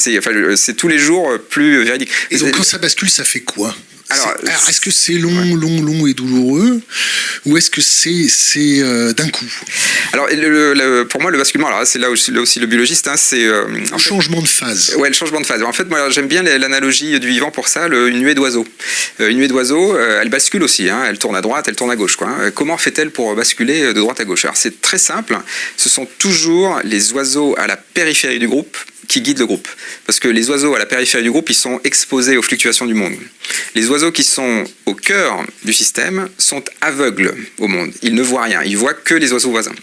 c'est tous les jours plus véridique. Et donc quand ça bascule, ça fait quoi ? Alors, est-ce que c'est long et douloureux, ou est-ce que c'est d'un coup ? Alors, pour moi, le basculement, alors c'est là aussi le biologiste, c'est le changement de phase. Ouais, le changement de phase. En fait, moi, j'aime bien l'analogie du vivant pour ça, une nuée d'oiseaux. Une nuée d'oiseaux, elle bascule aussi, elle tourne à droite, elle tourne à gauche, quoi. Comment fait-elle pour basculer de droite à gauche ? Alors, c'est très simple. Ce sont toujours les oiseaux à la périphérie du groupe qui guident le groupe. Parce que les oiseaux à la périphérie du groupe, ils sont exposés aux fluctuations du monde. Les oiseaux qui sont au cœur du système sont aveugles au monde. Ils ne voient rien. Ils voient que les oiseaux voisins.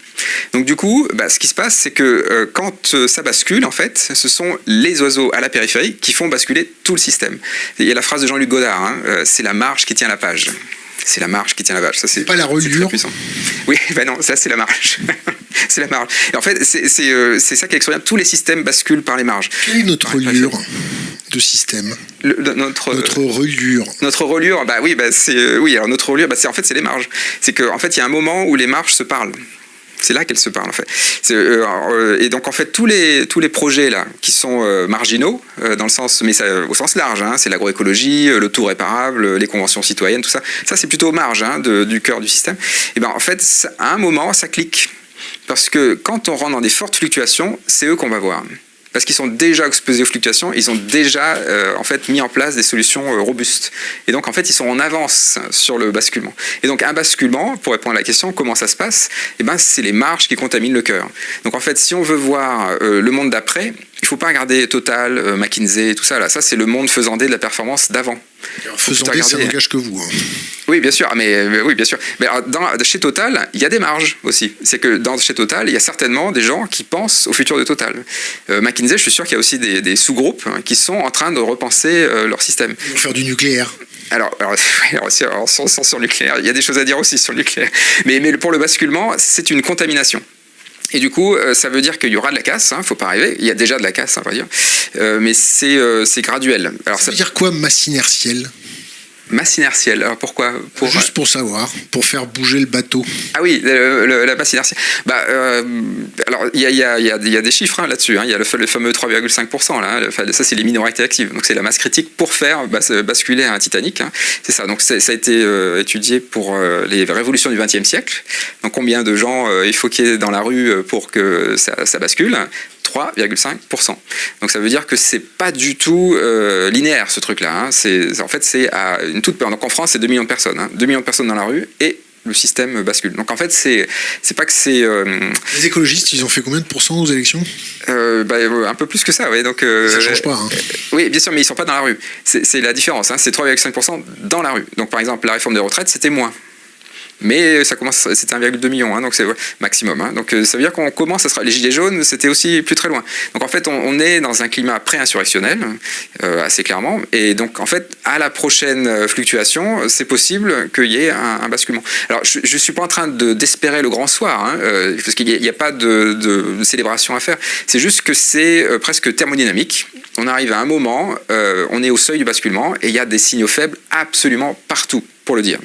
Donc du coup, ce qui se passe, c'est que quand ça bascule, en fait, ce sont les oiseaux à la périphérie qui font basculer tout le système. Il y a la phrase de Jean-Luc Godard, c'est la marge qui tient la page. C'est la marge qui tient la vache. Ça, c'est pas la reliure. Oui, non, ça c'est la marge. C'est la marge. Et en fait, c'est ça qui est extraordinaire. Tous les systèmes basculent par les marges. Quelle est notre reliure de système ? Notre reliure. Notre reliure, alors notre reliure, c'est les marges. C'est qu'en fait, il y a un moment où les marges se parlent. C'est là qu'elles se parlent en fait. Et donc en fait tous les projets là qui sont marginaux dans le sens, mais au sens large, c'est l'agroécologie, le tout réparable, les conventions citoyennes, tout ça. Ça c'est plutôt aux marges du cœur du système. Et en fait à un moment ça clique parce que quand on rentre dans des fortes fluctuations, c'est eux qu'on va voir. Parce qu'ils sont déjà exposés aux fluctuations, ils ont déjà mis en place des solutions robustes. Et donc en fait ils sont en avance sur le basculement. Et donc un basculement, pour répondre à la question, comment ça se passe ? C'est les marges qui contaminent le cœur. Donc en fait si on veut voir le monde d'après, il ne faut pas regarder Total, McKinsey, tout ça. Là. Ça c'est le monde faisandé de la performance d'avant. Faisandé, ça n'engage que vous. Oui, bien sûr. Mais chez Total, il y a des marges aussi. C'est que chez Total, il y a certainement des gens qui pensent au futur de Total. McKinsey, je suis sûr qu'il y a aussi des sous-groupes qui sont en train de repenser leur système. Ils vont faire du nucléaire. Alors sur le nucléaire, il y a des choses à dire aussi sur le nucléaire. Mais pour le basculement, c'est une contamination. Et du coup, ça veut dire qu'il y aura de la casse, faut pas rêver. Il y a déjà de la casse, on va dire. Mais c'est graduel. Alors, ça veut dire quoi, masse inertielle ? Masse inertielle, alors pourquoi ? Juste pour savoir, pour faire bouger le bateau. Ah oui, la masse inertielle. Alors, il y a des chiffres là-dessus. Il y a le fameux 3,5%. Là, ça, c'est les minorités actives. Donc, c'est la masse critique pour faire basculer un Titanic. C'est ça. Donc, ça a été étudié pour les révolutions du XXe siècle. Donc, combien de gens il faut qu'il y ait dans la rue pour que ça bascule ? 3,5%. Donc ça veut dire que c'est pas du tout linéaire ce truc-là. C'est à une toute peur. Donc en France, c'est 2 millions de personnes. 2 millions de personnes dans la rue et le système bascule. Donc en fait, c'est pas que c'est... Les écologistes, ils ont fait combien de pourcents aux élections ? Un peu plus que ça, oui. Donc, ça change pas. Oui, bien sûr, mais ils sont pas dans la rue. C'est la différence. C'est 3,5% dans la rue. Donc par exemple, la réforme des retraites, c'était moins. Mais ça commence, c'était 1,2 million, donc c'est maximum. Donc ça veut dire qu'on commence, les gilets jaunes, c'était aussi plus très loin. Donc en fait, on est dans un climat pré-insurrectionnel, assez clairement. Et donc en fait, à la prochaine fluctuation, c'est possible qu'il y ait un basculement. Alors je ne suis pas en train d'espérer le grand soir, parce qu'il n'y a pas de célébration à faire. C'est juste que c'est presque thermodynamique. On arrive à un moment, on est au seuil du basculement, et il y a des signaux faibles absolument partout. Pour le dire.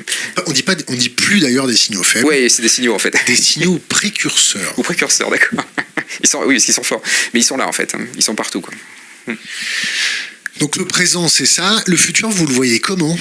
On dit plus d'ailleurs des signaux faibles. Oui, c'est des signaux en fait. Des signaux précurseurs. Ou précurseurs, d'accord. Oui, parce qu'ils sont forts. Mais ils sont là en fait. Ils sont partout, quoi. Donc le présent, c'est ça. Le futur, vous le voyez comment ?